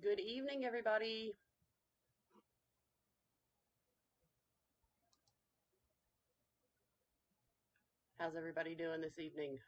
Good evening, everybody. How's everybody doing this evening?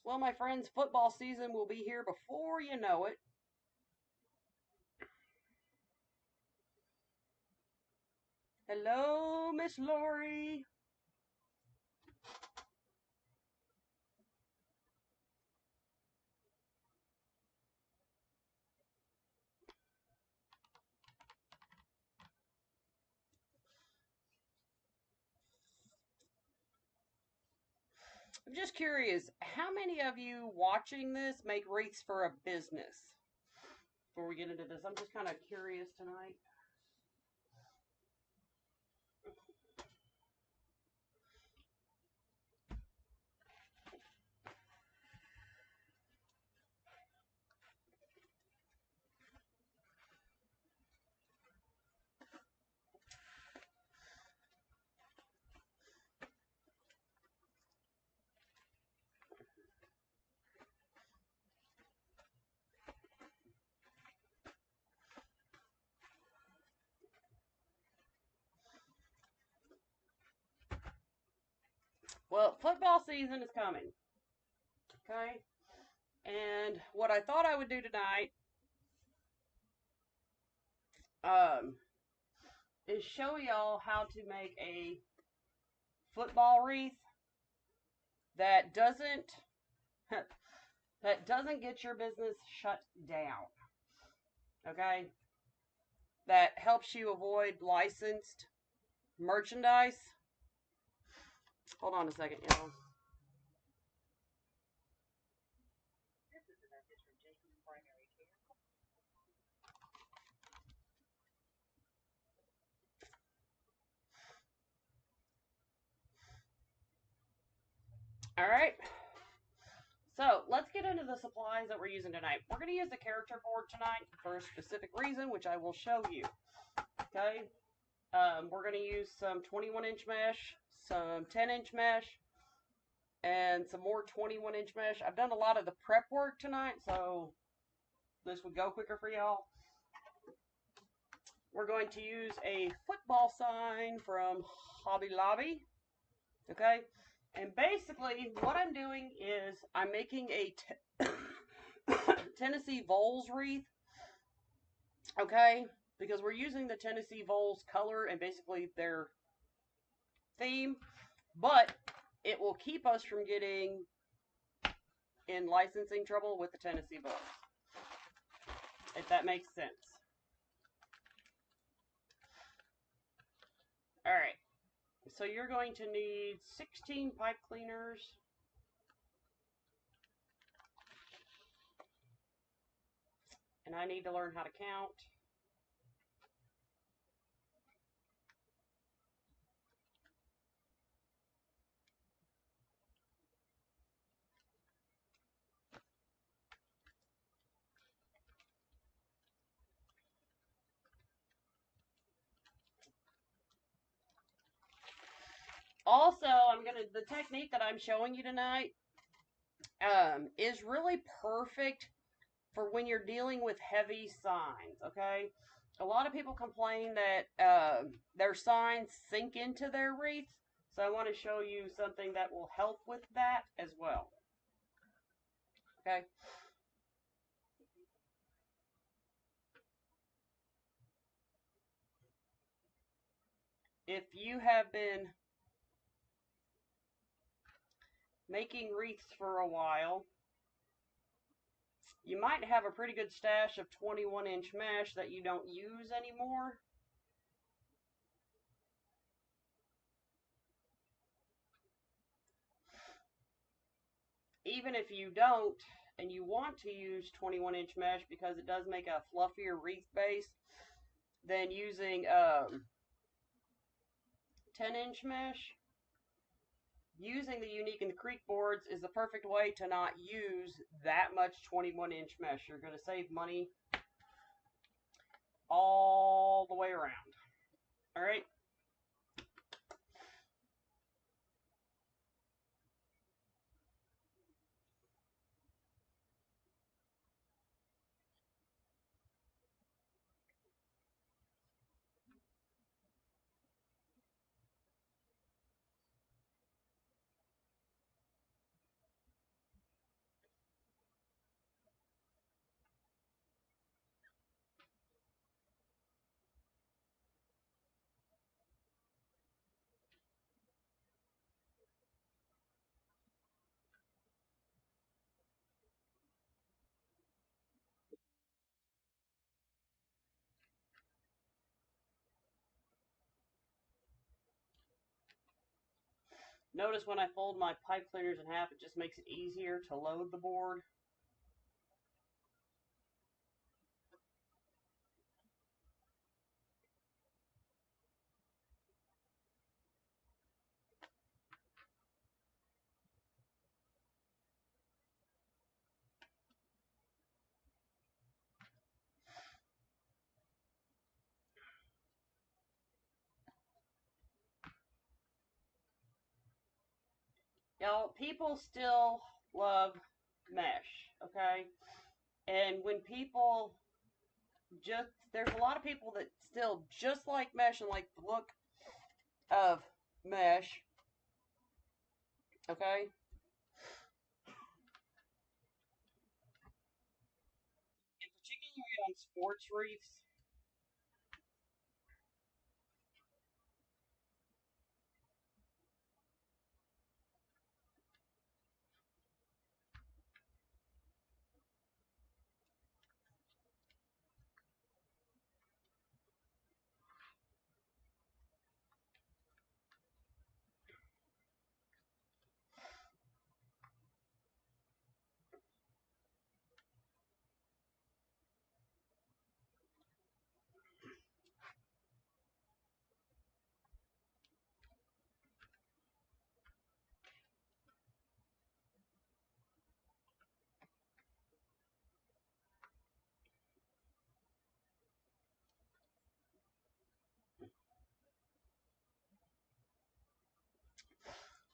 Well, my friends, football season will be here before you know it. Hello, Miss Laurie. I'm just curious, how many of you watching this make wreaths for a business? Before we get into this, I'm just kind of curious tonight. Well, football season is coming. Okay? And what I thought I would do tonight um, is show y'all how to make a football wreath that doesn't get your business shut down. Okay? That helps you avoid licensed merchandise. Hold on a second, y'all. All right. So let's get into the supplies that we're using tonight. We're going to use the character board tonight for a specific reason, which I will show you. Okay. We're going to use some 21-inch mesh, some 10-inch mesh, and some more 21-inch mesh. I've done a lot of the prep work tonight, so this would go quicker for y'all. We're going to use a football sign from Hobby Lobby. Okay. And basically, what I'm doing is I'm making a Tennessee Vols wreath, okay? Because we're using the Tennessee Vols color and basically their theme, but it will keep us from getting in licensing trouble with the Tennessee Vols, if that makes sense. All right. So you're going to need 16 pipe cleaners. And I need to learn how to count. Also, the technique that I'm showing you tonight is really perfect for when you're dealing with heavy signs, okay? A lot of people complain that their signs sink into their wreaths, so I want to show you something that will help with that as well. Okay? If you have been making wreaths for a while, you might have a pretty good stash of 21-inch mesh that you don't use anymore. Even if you don't, and you want to use 21-inch mesh because it does make a fluffier wreath base than using 10-inch mesh. Using the Unique and the Creek boards is the perfect way to not use that much 21-inch mesh. You're going to save money all the way around. All right. Notice when I fold my pipe cleaners in half, it just makes it easier to load the board. Y'all, people still love mesh, okay? And when people there's a lot of people that still just like mesh and like the look of mesh, okay? And particularly on sports wreaths.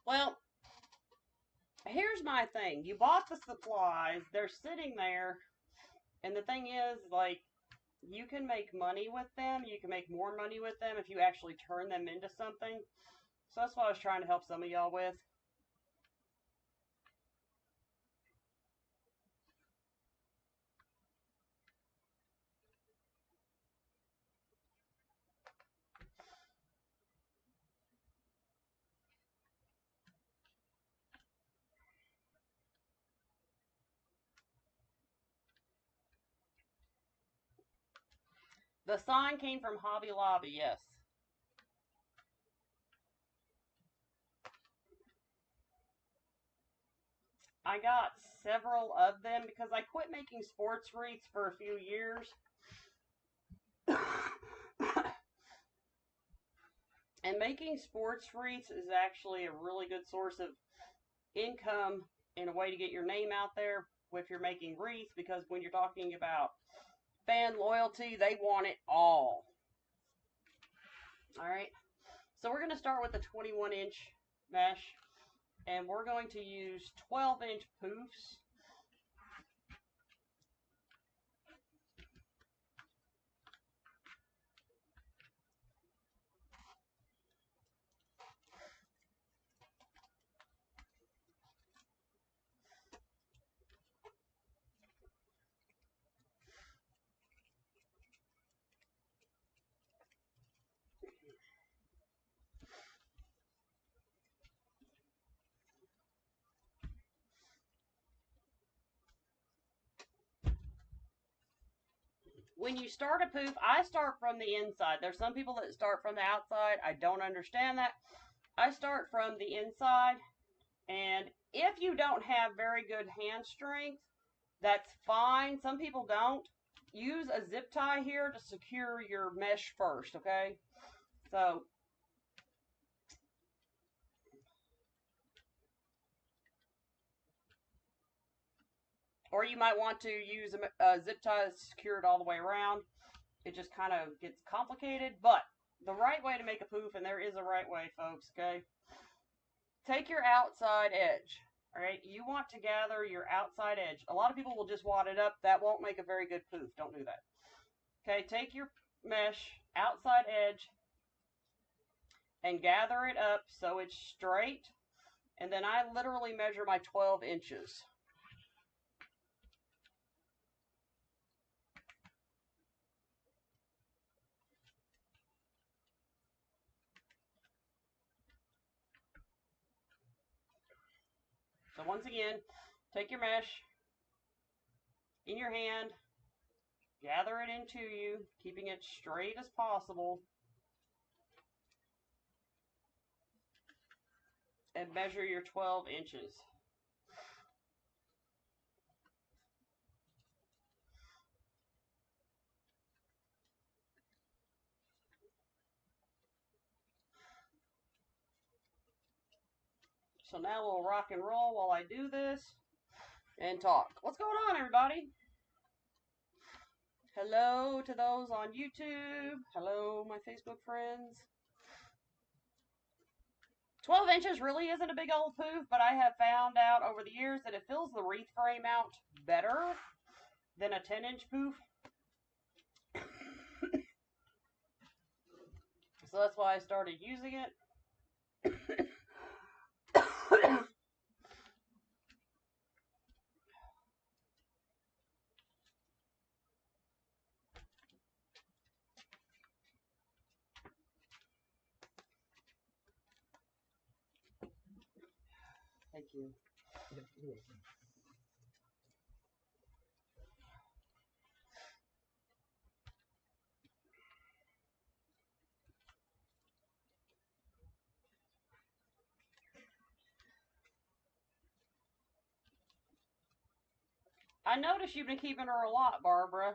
Well, here's my thing. You bought the supplies, they're sitting there, and the thing is, like, you can make money with them. You can make more money with them if you actually turn them into something. So that's what I was trying to help some of y'all with. The sign came from Hobby Lobby, yes. I got several of them because I quit making sports wreaths for a few years. And making sports wreaths is actually a really good source of income and a way to get your name out there if you're making wreaths, because when you're talking about fan loyalty, they want it all. All right. So we're going to start with the 21-inch mesh, and we're going to use 12-inch poofs. When you start a poof, I start from the inside. There's some people that start from the outside. I don't understand that. I start from the inside, and if you don't have very good hand strength, that's fine. Some people don't. Use a zip tie here to secure your mesh first, okay? So Or you might want to use a zip tie that's secured all the way around. It just kind of gets complicated, but the right way to make a poof, and there is a right way, folks, okay? Take your outside edge, all right? You want to gather your outside edge. A lot of people will just wad it up. That won't make a very good poof. Don't do that. Okay, take your mesh, outside edge, and gather it up so it's straight. And then I literally measure my 12 inches. So once again, take your mesh in your hand, gather it into you, keeping it straight as possible, and measure your 12 inches. So now we'll rock and roll while I do this and talk. What's going on, everybody? Hello to those on YouTube. Hello, my Facebook friends. 12 inches really isn't a big old poof, but I have found out over the years that it fills the wreath frame out better than a 10-inch poof. So that's why I started using it. Thank you. I noticed you've been keeping her a lot, Barbara.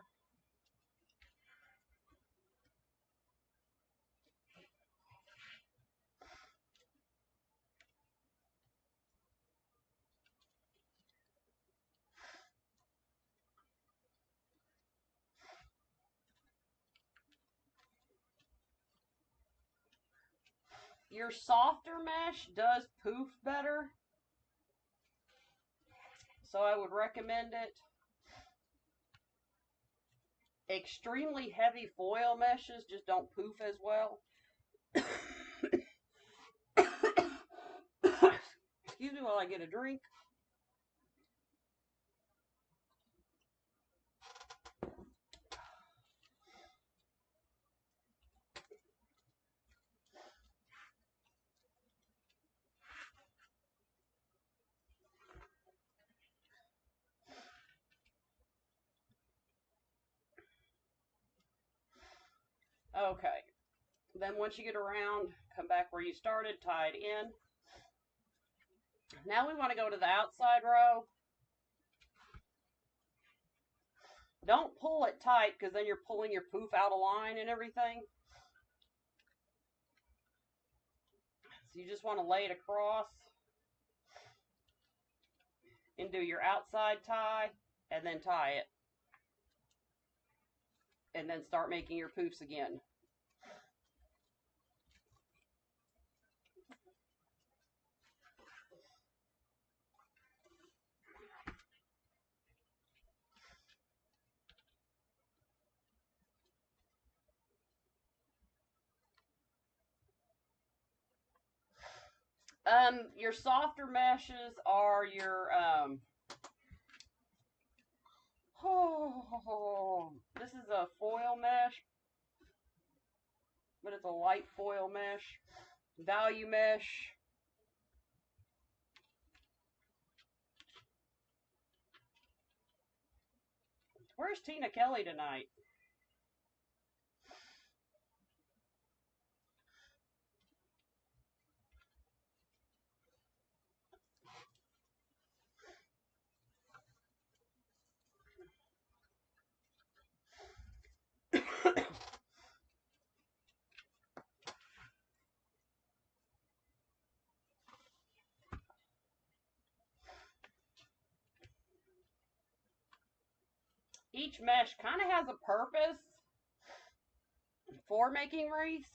Your softer mesh does poof better, so I would recommend it. Extremely heavy foil meshes just don't poof as well. Excuse me while I get a drink. Okay. Then once you get around, come back where you started, tie it in. Now we want to go to the outside row. Don't pull it tight because then you're pulling your poof out of line and everything. So you just want to lay it across and do your outside tie and then tie it. And then start making your poofs again. Your softer meshes are your, this is a foil mesh, but it's a light foil mesh. Value mesh. Where's Tina Kelly tonight? each mesh kind of has a purpose for making wreaths.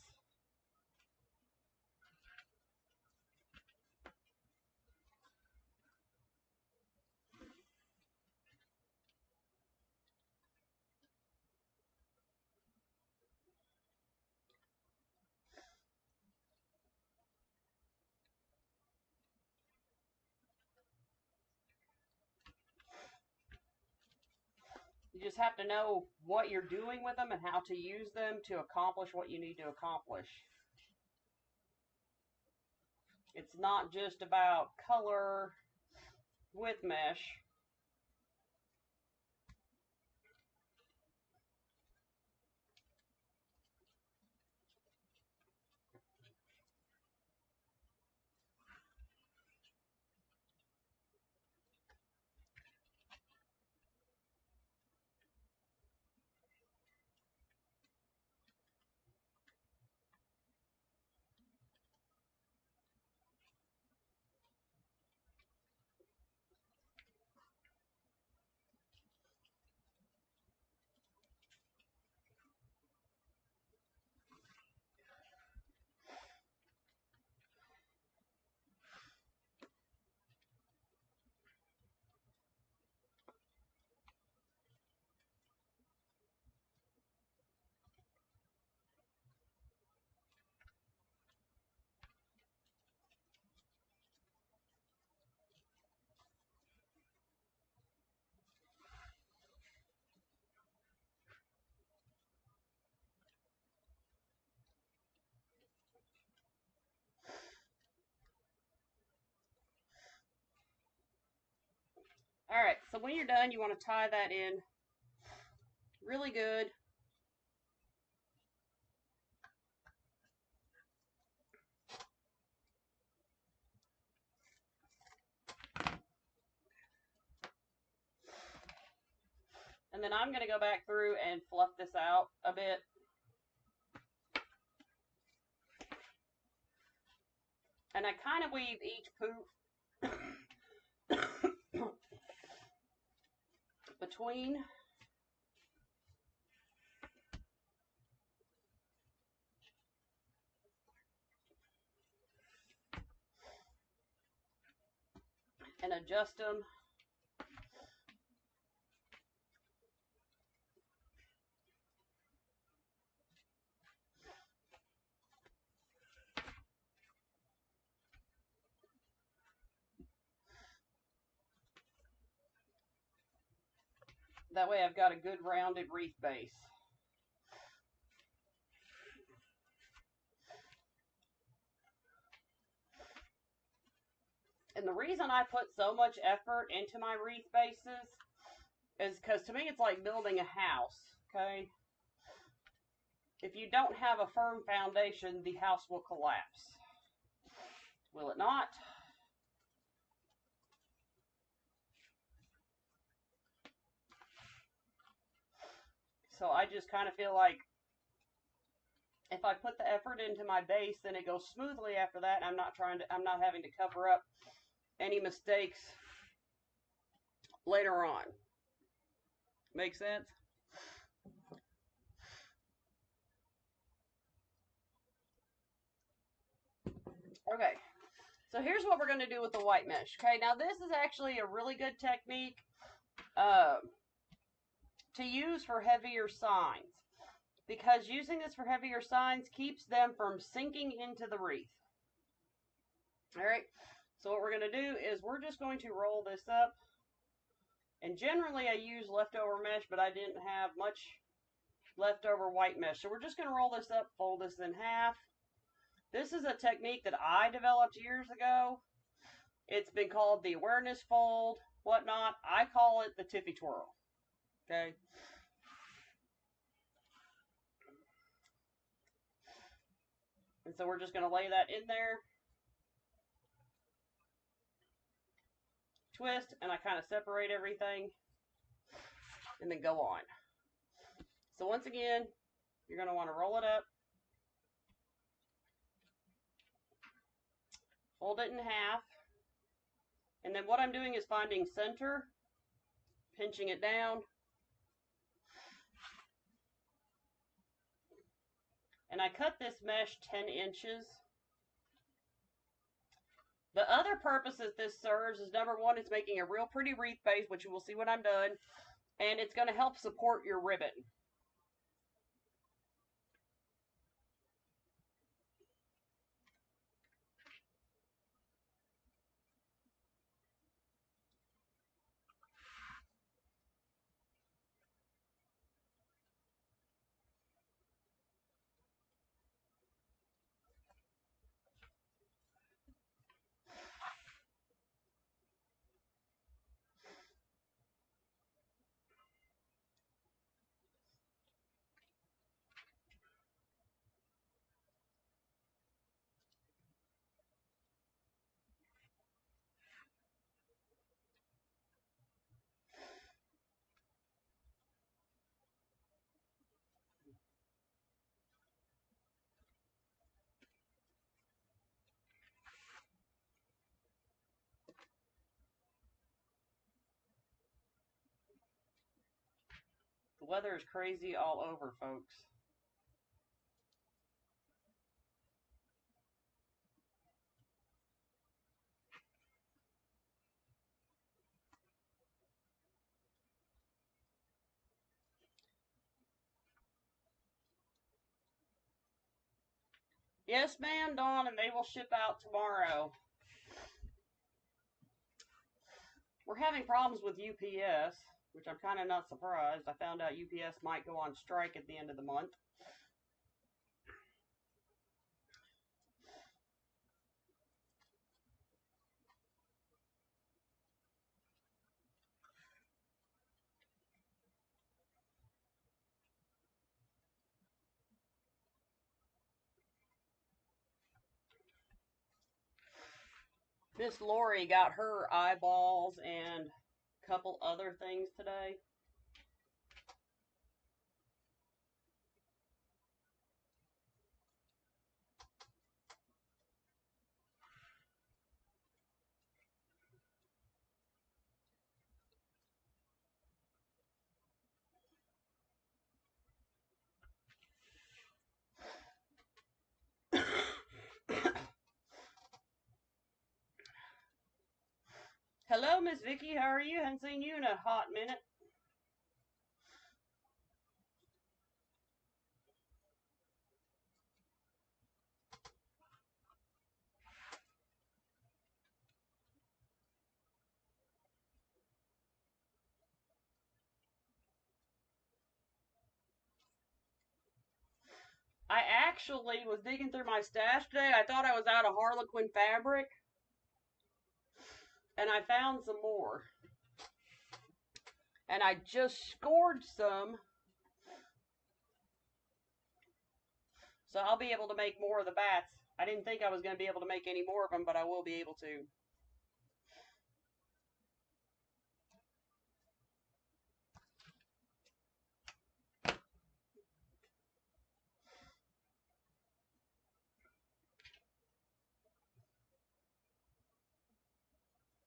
You just have to know what you're doing with them and how to use them to accomplish what you need to accomplish. It's not just about color with mesh. All right, so when you're done, you want to tie that in really good. And then I'm going to go back through and fluff this out a bit. And I kind of weave each poof between and adjust them. That way I've got a good rounded wreath base. And the reason I put so much effort into my wreath bases is because to me it's like building a house, okay? If you don't have a firm foundation, the house will collapse. Will it not? So I just kind of feel like if I put the effort into my base, then it goes smoothly after that. I'm not having to cover up any mistakes later on. Make sense? Okay, so here's what we're going to do with the white mesh. Okay, now this is actually a really good technique to use for heavier signs, because using this for heavier signs keeps them from sinking into the wreath. All right, so what we're going to do is we're just going to roll this up. And generally I use leftover mesh, but I didn't have much leftover white mesh. So we're just going to roll this up, fold this in half. This is a technique that I developed years ago. It's been called the awareness fold, whatnot. I call it the tippy twirl. Okay. And so we're just going to lay that in there. Twist, and I kind of separate everything. And then go on. So once again, you're going to want to roll it up. Fold it in half. And then what I'm doing is finding center, pinching it down, And I cut this mesh 10 inches. The other purpose that this serves is, number one, it's making a real pretty wreath base, which you will see when I'm done. And it's going to help support your ribbon. The weather is crazy all over, folks. Yes, ma'am, Dawn, and they will ship out tomorrow. We're having problems with UPS, which I'm kind of not surprised. I found out UPS might go on strike at the end of the month. Miss Laurie got her eyeballs and a couple other things today. Hello, Miss Vicky. How are you? Haven't seen you in a hot minute. I actually was digging through my stash today. I thought I was out of Harlequin fabric, and I found some more. And I just scored some, so I'll be able to make more of the bats. I didn't think I was going to be able to make any more of them, but I will be able to.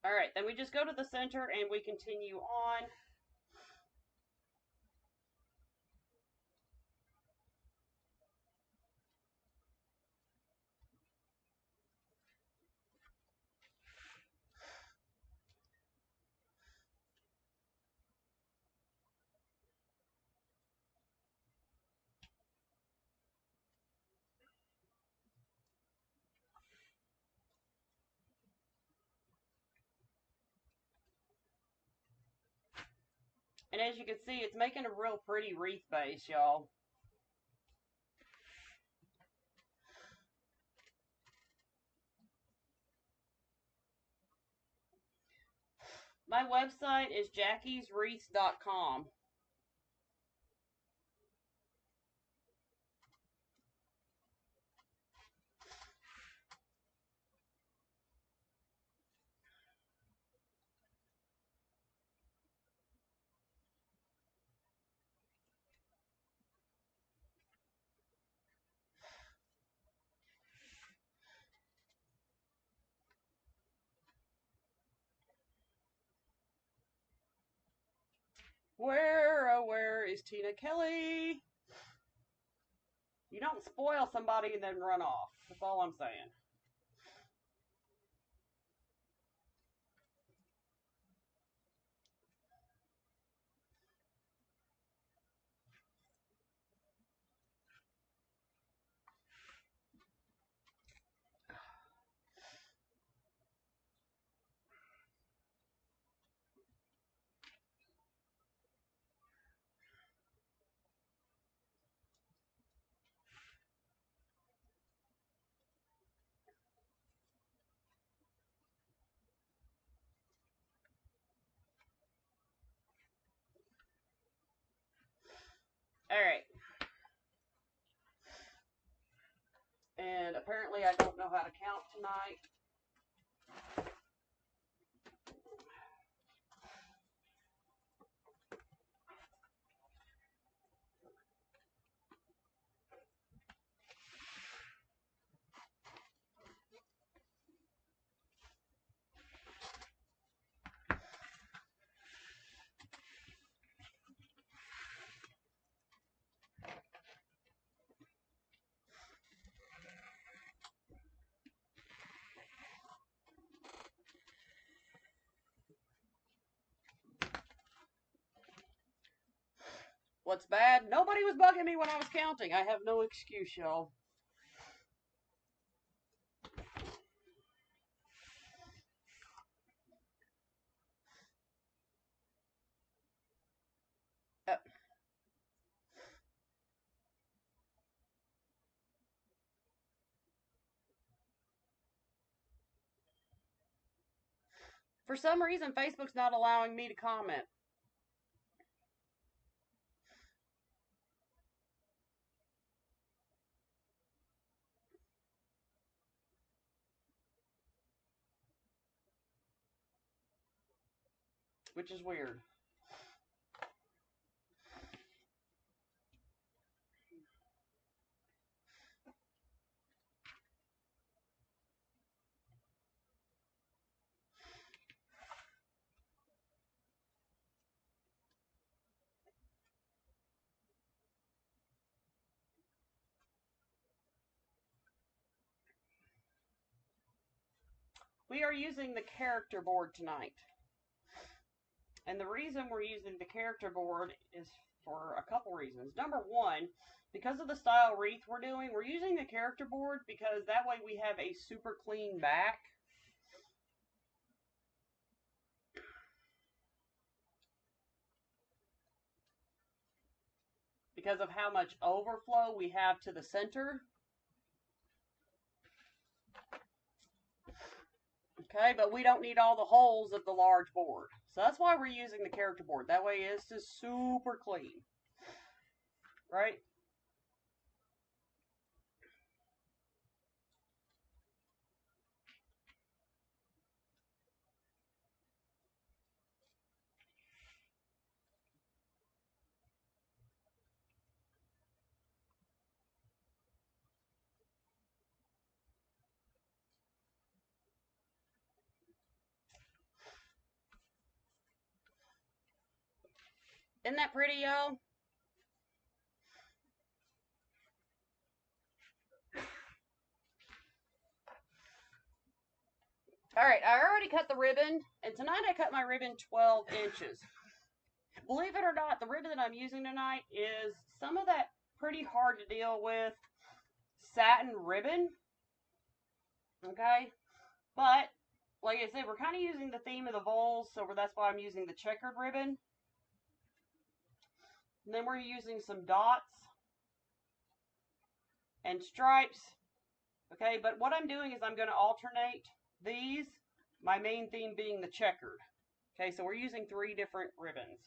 All right, then we just go to the center and we continue on. And as you can see, it's making a real pretty wreath base, y'all. My website is jackieswreaths.com. Where is Tina Kelly? You don't spoil somebody and then run off. That's all I'm saying. Alright. And apparently I don't know how to count tonight. What's bad? Nobody was bugging me when I was counting. I have no excuse, y'all. For some reason, Facebook's not allowing me to comment. Which is weird. We are using the character board tonight. And the reason we're using the character board is for a couple reasons. Number one, because of the style wreath we're doing, we're using the character board because that way we have a super clean back. Because of how much overflow we have to the center. Okay, but we don't need all the holes of the large board. So that's why we're using the character board. That way it's just super clean. Right? Isn't that pretty, y'all? Alright, I already cut the ribbon, and tonight I cut my ribbon 12 inches. Believe it or not, the ribbon that I'm using tonight is some of that pretty hard to deal with satin ribbon. Okay? But, like I said, we're kind of using the theme of the voles, so that's why I'm using the checkered ribbon. And then we're using some dots and stripes. Okay, but what I'm doing is I'm going to alternate these, my main theme being the checkered. Okay, so we're using 3 different ribbons.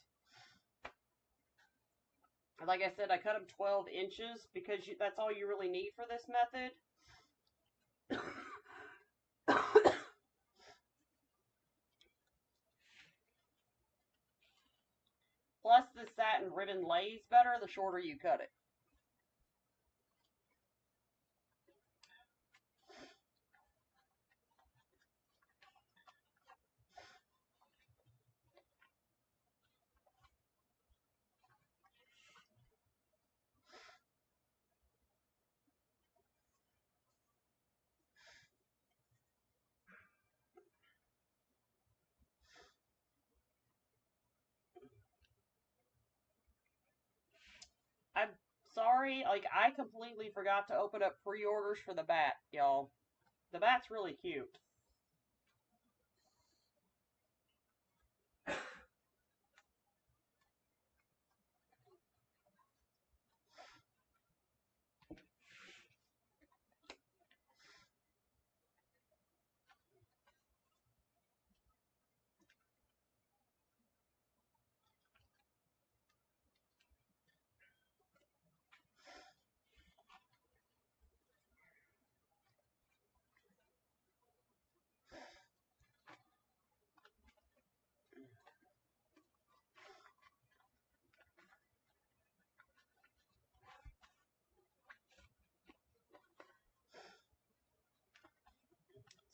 Like I said, I cut them 12 inches because that's all you really need for this method. Plus, the satin ribbon lays better the shorter you cut it. sorry, like, I completely forgot to open up pre-orders for the bat, y'all. The bat's really cute.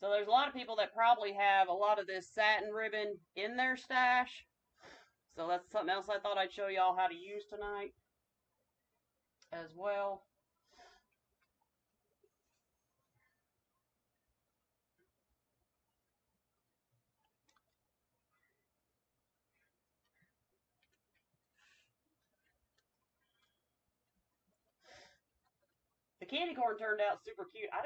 So there's a lot of people that probably have a lot of this satin ribbon in their stash. So that's something else I thought I'd show y'all how to use tonight as well. The candy corn turned out super cute. I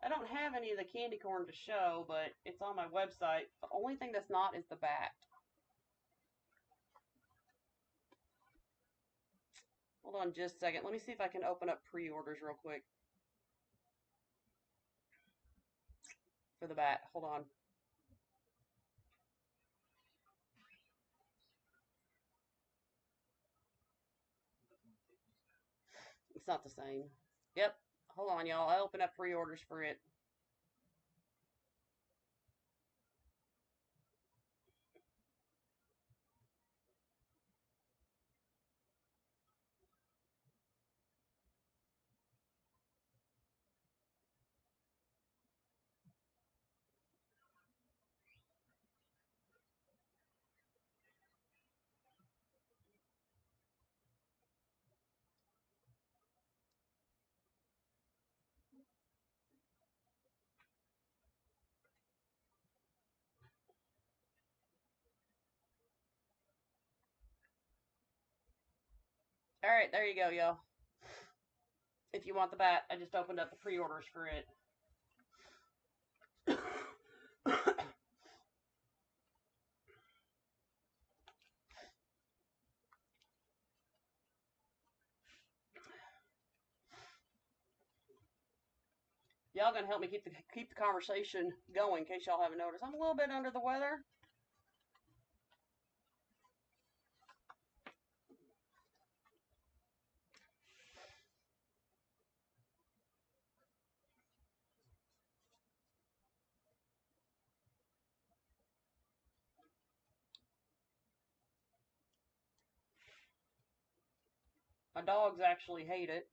don't have any of the candy corn to show, but it's on my website. The only thing that's not is the bat. Hold on just a second. Let me see if I can open up pre-orders real quick for the bat. Hold on. It's not the same. Yep. Hold on, y'all. I open up pre-orders for it. All right, there you go, y'all. If you want the bat, I just opened up the pre-orders for it. Y'all gonna help me keep the conversation going in case y'all haven't noticed. I'm a little bit under the weather. My dogs actually hate it.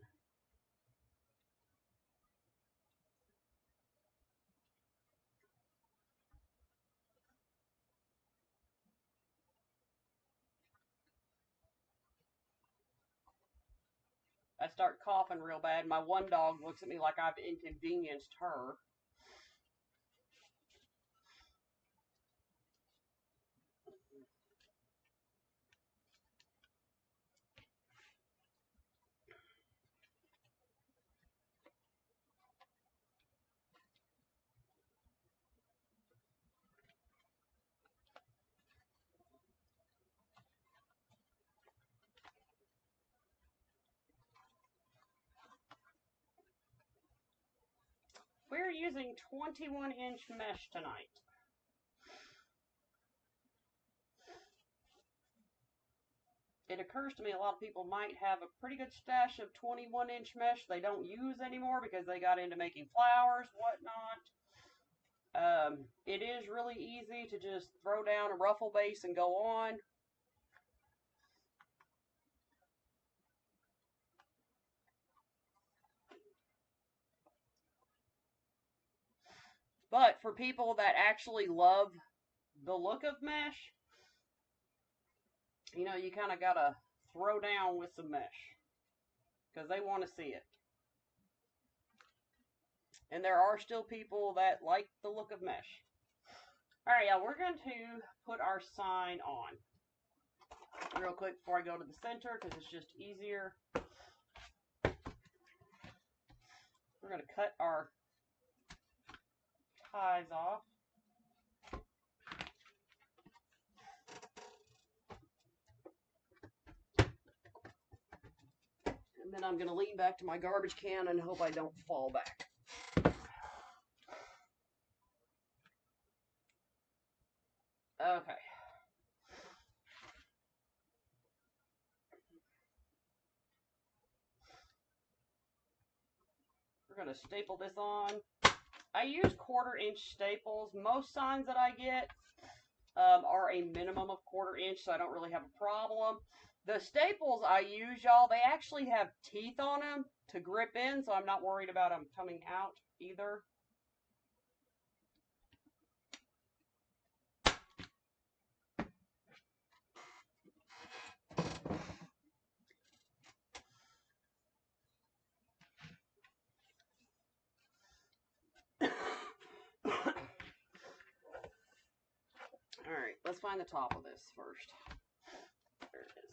I start coughing real bad. My one dog looks at me like I've inconvenienced her. We're using 21-inch mesh tonight. It occurs to me a lot of people might have a pretty good stash of 21-inch mesh they don't use anymore because they got into making flowers, whatnot. It is really easy to just throw down a ruffle base and go on. But for people that actually love the look of mesh, you know, you kind of got to throw down with some mesh because they want to see it. And there are still people that like the look of mesh. All right, y'all, we're going to put our sign on. real quick before I go to the center because it's just easier. We're going to cut our ties off. And then I'm going to lean back to my garbage can and hope I don't fall back. Okay. We're going to staple this on. I use 1/4 inch staples. Most signs that I get are a minimum of 1/4 inch, so I don't really have a problem. The staples I use, y'all, they actually have teeth on them to grip in, so I'm not worried about them coming out either. Alright, let's find the top of this first. There it is.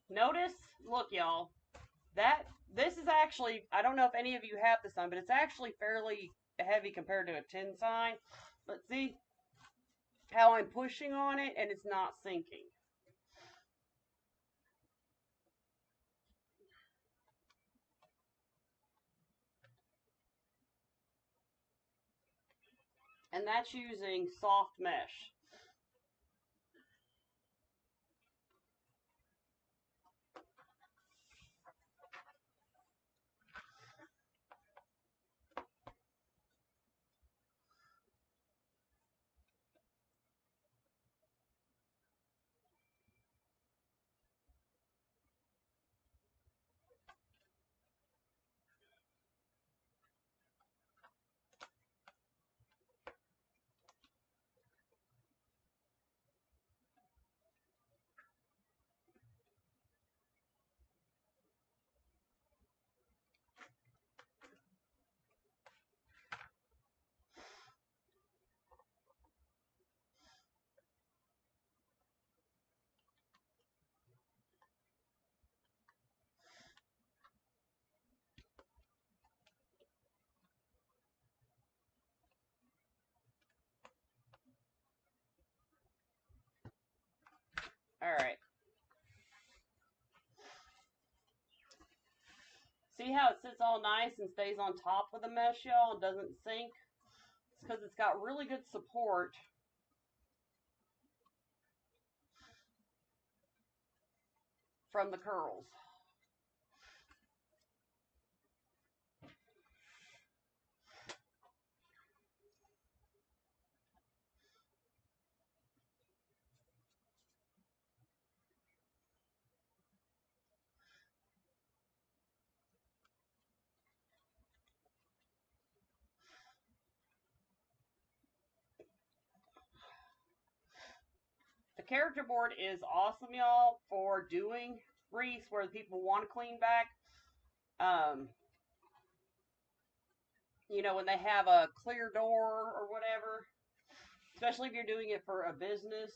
Notice, look y'all, this is actually, I don't know if any of you have this sign, but it's actually fairly heavy compared to a tin sign. But see how I'm pushing on it and it's not sinking. And that's using soft mesh. Alright. See how it sits all nice and stays on top of the mesh, y'all, and doesn't sink? It's because it's got really good support from the curls. The character board is awesome, y'all, for doing wreaths where people want to clean back. You know, when they have a clear door or whatever, especially if you're doing it for a business.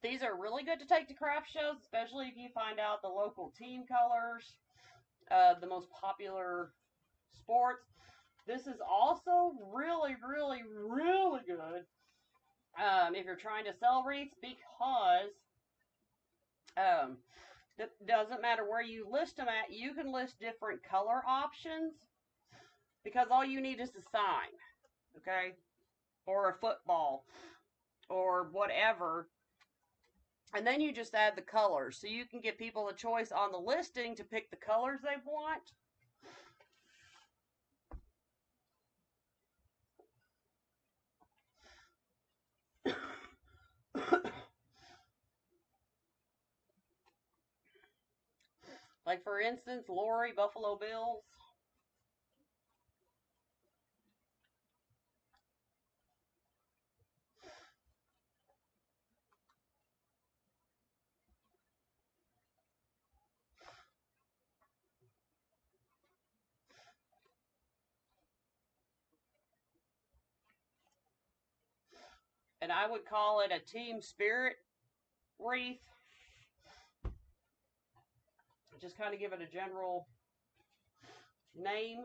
These are really good to take to craft shows, especially if you find out the local team colors, the most popular sports. This is also really, really, really good if you're trying to sell wreaths, because it doesn't matter where you list them at, you can list different color options, because all you need is a sign, okay, or a football or whatever, and then you just add the colors, so you can give people a choice on the listing to pick the colors they want. Like, for instance, Laurie, Buffalo Bills. And I would call it a team spirit wreath. Just kind of give it a general name.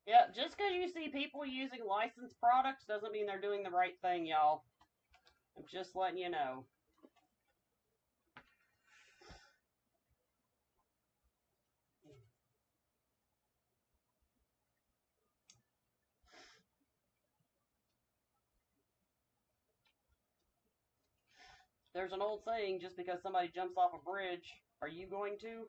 Yeah, just because you see people using licensed products doesn't mean they're doing the right thing, y'all. I'm just letting you know. There's an old saying, just because somebody jumps off a bridge, are you going to?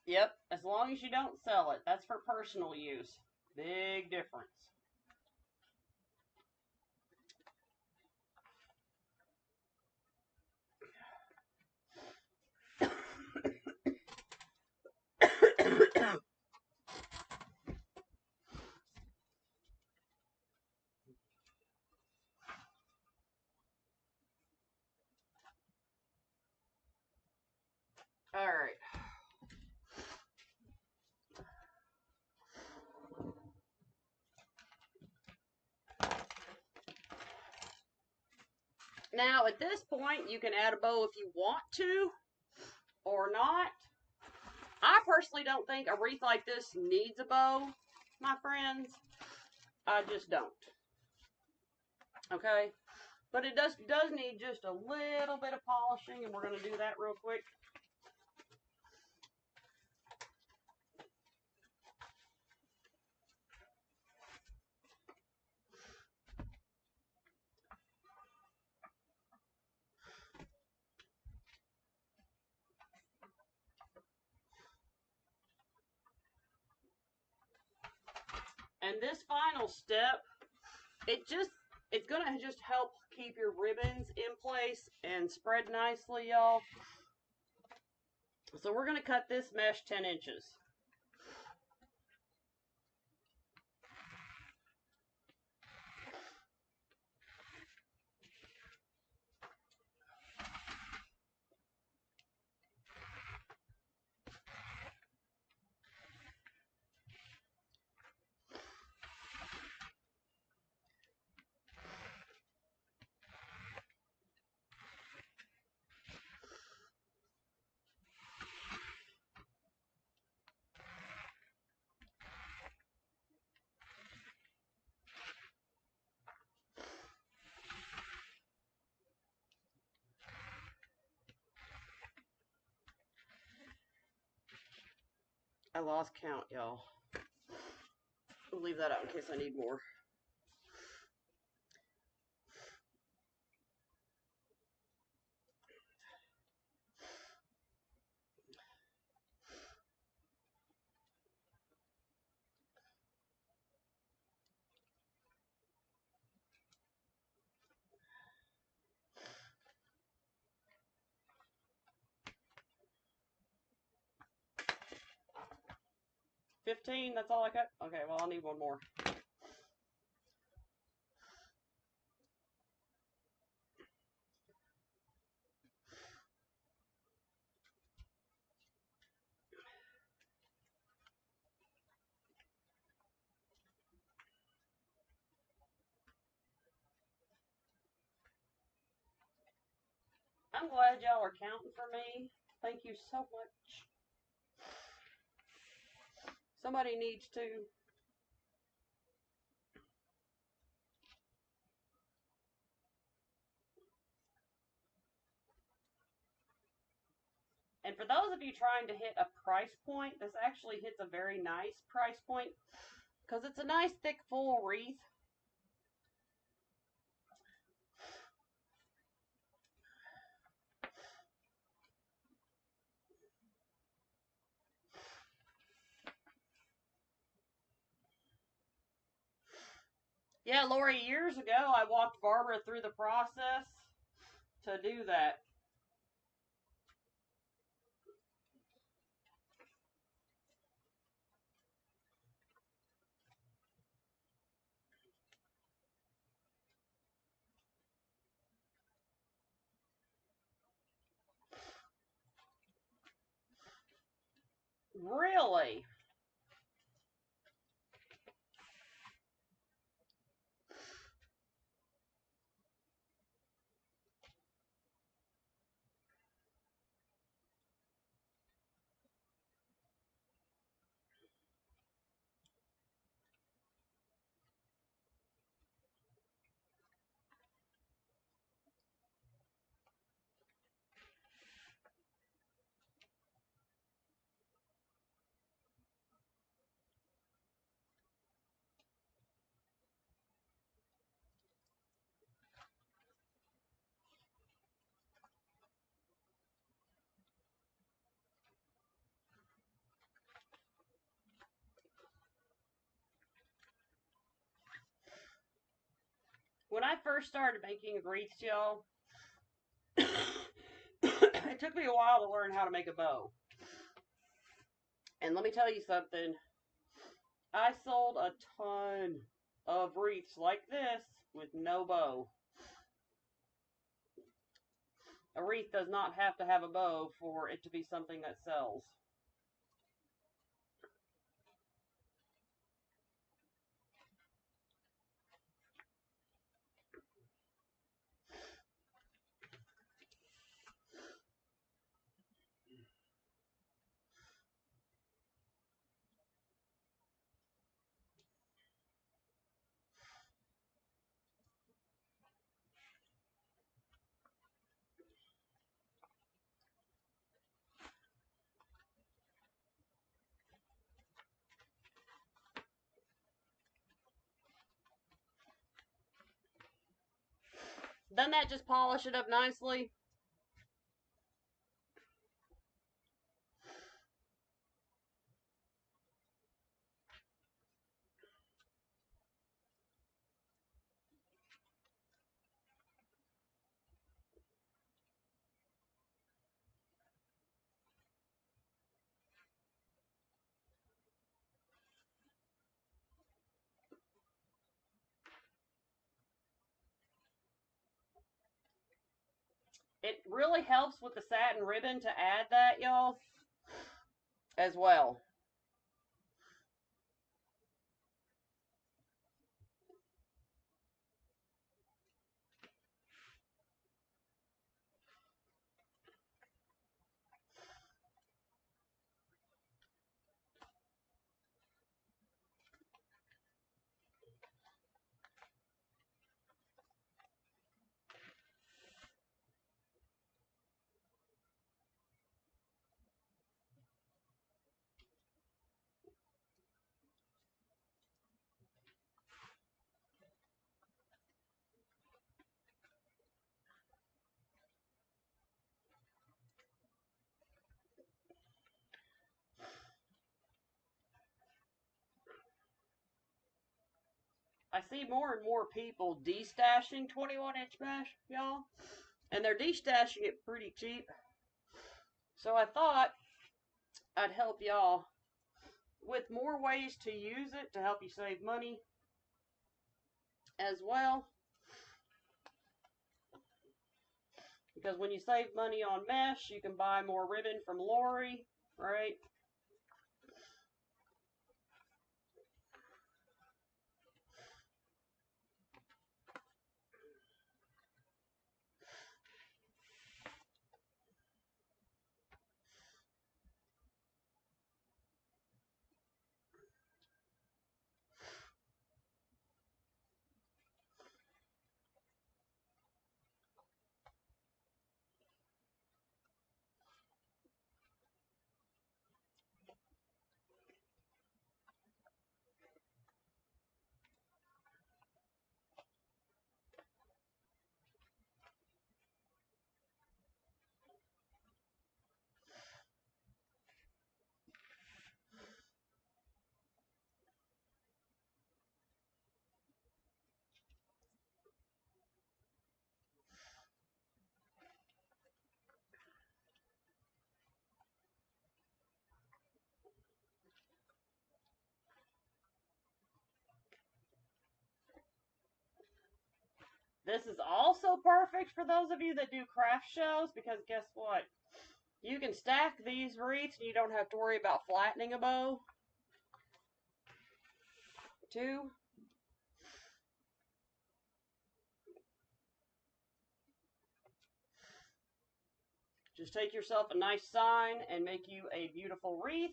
Yep, as long as you don't sell it. That's for personal use. Big difference. All right. Now, at this point, you can add a bow if you want to or not. I personally don't think a wreath like this needs a bow, my friends. I just don't. Okay? But it does need just a little bit of polishing, and we're going to do that real quick. And this final step, it's going to just help keep your ribbons in place and spread nicely, y'all. So we're going to cut this mesh 10 inches. lost count, y'all. We'll leave that out in case I need more. $15, that's all I got? Okay, well, I'll need one more. I'm glad y'all are counting for me. Thank you so much. Somebody needs to. And for those of you trying to hit a price point, this actually hits a very nice price point because it's a nice thick full wreath. Yeah, Laurie, years ago I walked Barbara through the process to do that. Really? When I first started making wreaths, y'all, it took me a while to learn how to make a bow. And let me tell you something. I sold a ton of wreaths like this with no bow. A wreath does not have to have a bow for it to be something that sells. Doesn't that just polish it up nicely? It really helps with the satin ribbon to add that, y'all, as well. I see more and more people destashing 21-inch mesh, y'all. And they're destashing it pretty cheap. So I thought I'd help y'all with more ways to use it to help you save money as well. Because when you save money on mesh, you can buy more ribbon from Laurie, right? This is also perfect for those of you that do craft shows, because guess what? You can stack these wreaths and you don't have to worry about flattening a bow. Too. Just take yourself a nice sign and make you a beautiful wreath.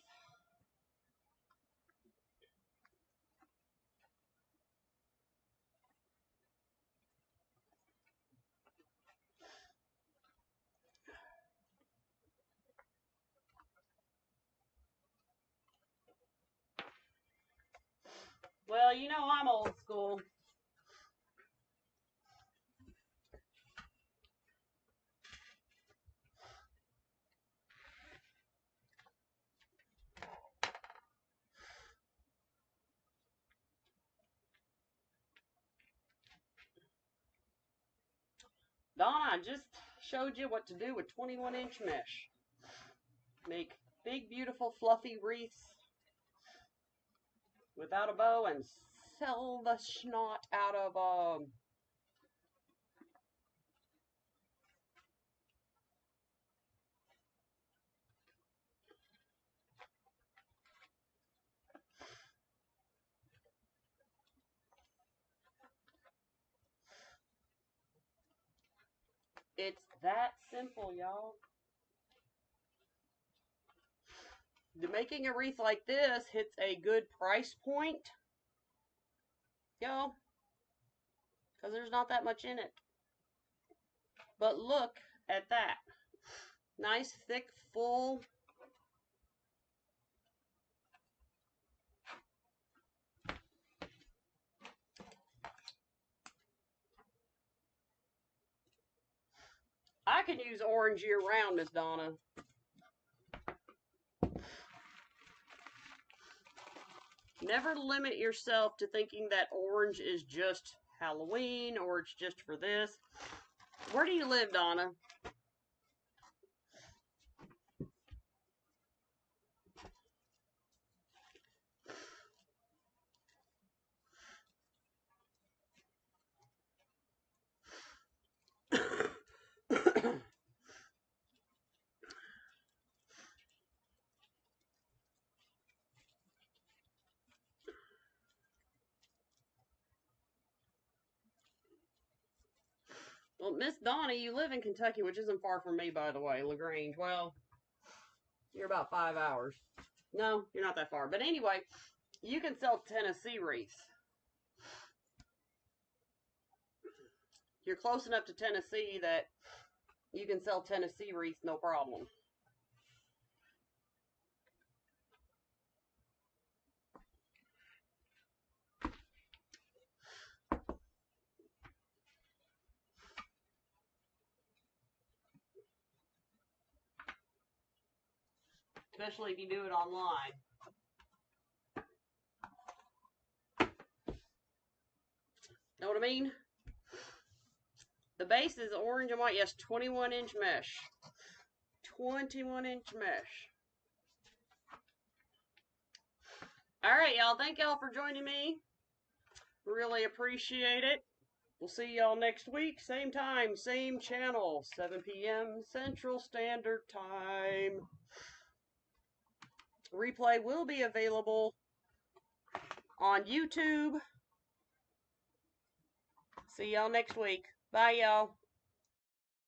Well, you know I'm old school. Donna, I just showed you what to do with 21-inch mesh. Make big, beautiful, fluffy wreaths without a bow and sell the snot out of them. It's that simple, y'all. Making a wreath like this hits a good price point, y'all, because there's not that much in it. But look at that. Nice, thick, full. I can use orange year-round, Miss Donna. Never limit yourself to thinking that orange is just Halloween or it's just for this. Where do you live, Donna? Well, Miss Donna, you live in Kentucky, which isn't far from me, by the way, LaGrange. Well, you're about 5 hours. No, you're not that far. But anyway, you can sell Tennessee wreaths. You're close enough to Tennessee that you can sell Tennessee wreaths no problem. Especially if you do it online. Know what I mean? The base is orange and white. Yes, 21-inch mesh. 21-inch mesh. Alright, y'all. Thank y'all for joining me. Really appreciate it. We'll see y'all next week. Same time, same channel. 7 p.m. Central Standard Time. Replay will be available on YouTube. See y'all next week. Bye, y'all.